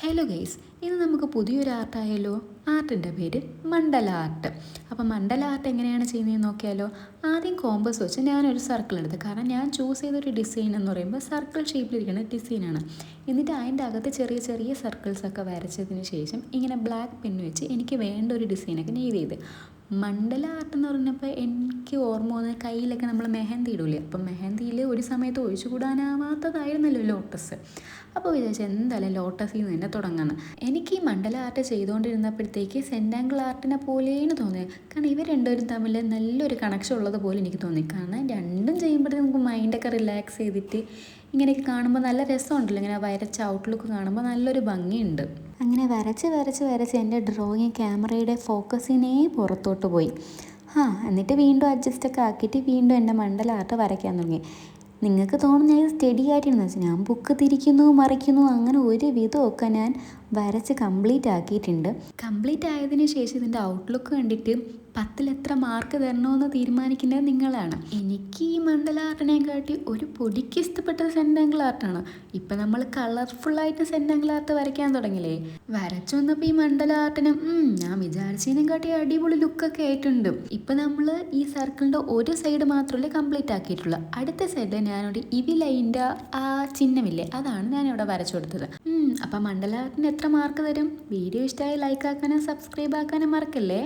Hello guys, ഇന്ന് നമുക്ക് പുതിയൊരു ആർട്ടായാലോ. ആർട്ടിൻ്റെ പേര് മണ്ഡല ആർട്ട്. അപ്പോൾ മണ്ഡല ആർട്ട് എങ്ങനെയാണ് ചെയ്യുന്നതെന്ന് നോക്കിയാലോ. ആദ്യം കോമ്പസ് വെച്ച് ഞാനൊരു സർക്കിൾ എടുത്ത്, കാരണം ഞാൻ ചൂസ് ചെയ്തൊരു ഡിസൈൻ എന്ന് പറയുമ്പോൾ സർക്കിൾ ഷേപ്പിലിരിക്കുന്ന ഡിസൈനാണ്. എന്നിട്ട് അതിൻ്റെ അകത്ത് ചെറിയ ചെറിയ സർക്കിൾസൊക്കെ വരച്ചതിന് ശേഷം ഇങ്ങനെ ബ്ലാക്ക് പെൻ വെച്ച് എനിക്ക് വേണ്ട ഒരു ഡിസൈനൊക്കെ നെയ്ത് ചെയ്ത്. മണ്ഡല ആർട്ട് എന്ന് പറഞ്ഞപ്പോൾ എനിക്ക് ഓർമ്മ വന്നത് കയ്യിലൊക്കെ നമ്മൾ മെഹന്തി ഇടൂലേ, അപ്പം മെഹന്തിയിൽ ഒരു സമയത്ത് ഒഴിച്ചുകൂടാനാവാത്തതായിരുന്നല്ലോ ലോട്ടസ്. അപ്പോൾ വിചാരിച്ചു എന്തായാലും ലോട്ടസിൽ നിന്ന് തന്നെ തുടങ്ങുന്നത്. എനിക്ക് ഈ മണ്ഡല ആർട്ട് ചെയ്തുകൊണ്ടിരുന്നപ്പോഴത്തേക്ക് സെൻറ്റാങ്കിൾ ആർട്ടിനെ പോലെയാണ് തോന്നിയത്. കാരണം ഇവർ രണ്ടുപേരും തമ്മിൽ നല്ലൊരു കണക്ഷൻ ഉള്ളതുപോലെ എനിക്ക് തോന്നി. കാരണം രണ്ടും ചെയ്യുമ്പോഴേ നമുക്ക് മൈൻഡൊക്കെ റിലാക്സ് ചെയ്തിട്ട് ഇങ്ങനെയൊക്കെ കാണുമ്പോൾ നല്ല രസമുണ്ടല്ലോ. ഇങ്ങനെ വരച്ച ഔട്ട്ലുക്ക് കാണുമ്പോൾ നല്ലൊരു ഭംഗിയുണ്ട്. അങ്ങനെ വരച്ച് എൻ്റെ ഡ്രോയിങ് ക്യാമറയുടെ ഫോക്കസിനെ പുറത്തോട്ട് പോയി. എന്നിട്ട് വീണ്ടും അഡ്ജസ്റ്റൊക്കെ ആക്കിയിട്ട് വീണ്ടും എൻ്റെ മണ്ഡല ആർട്ട് വരയ്ക്കാൻ തുടങ്ങി. നിങ്ങൾക്ക് തോന്നുന്നു ഞാൻ സ്റ്റഡി ആയിട്ടിരുന്നു വെച്ചാൽ ഞാൻ ബുക്ക് തിരിക്കുന്നു മറിക്കുന്നു, അങ്ങനെ ഒരു വിധമൊക്കെ ഞാൻ വരച്ച് കംപ്ലീറ്റ് ആക്കിയിട്ടുണ്ട്. കംപ്ലീറ്റ് ആയതിന് ശേഷം ഇതിൻ്റെ ഔട്ട്ലുക്ക് കണ്ടിട്ട് 10ൽ എത്ര മാർക്ക് തരണമെന്ന് തീരുമാനിക്കുന്നത് നിങ്ങളാണ്. എനിക്ക് ഈ മണ്ഡല ആർട്ടിനെക്കാട്ടി ഒരു പൊടിക്ക് ഇഷ്ടപ്പെട്ടത് സെൻറ്റാങ്കിൾ ആർട്ടാണ്. ഇപ്പം നമ്മൾ കളർഫുള്ളായിട്ട് സെൻറ്റാങ്കിൾ ആർട്ട് വരയ്ക്കാൻ തുടങ്ങില്ലേ. വരച്ചു വന്നപ്പോൾ ഈ മണ്ഡല ആർട്ടിന് ഞാൻ വിചാരിച്ചതിനെക്കാട്ടി അടിപൊളി ലുക്കൊക്കെ ആയിട്ടുണ്ട്. ഇപ്പം നമ്മൾ ഈ സർക്കിളിൻ്റെ ഒരു സൈഡ് മാത്രമല്ലേ കംപ്ലീറ്റ് ആക്കിയിട്ടുള്ളൂ. അടുത്ത സൈഡിൽ ഞാനൊരു ഇവിലൈൻ്റെ ആ ചിഹ്നമില്ലേ, അതാണ് ഞാനിവിടെ വരച്ചു കൊടുത്തത്. അപ്പം മണ്ഡല ആർട്ടിന് എത്ര മാർക്ക് തരും? വീഡിയോ ഇഷ്ടമായി ലൈക്ക് ആക്കാനും സബ്സ്ക്രൈബ് ആക്കാനും മറക്കല്ലേ.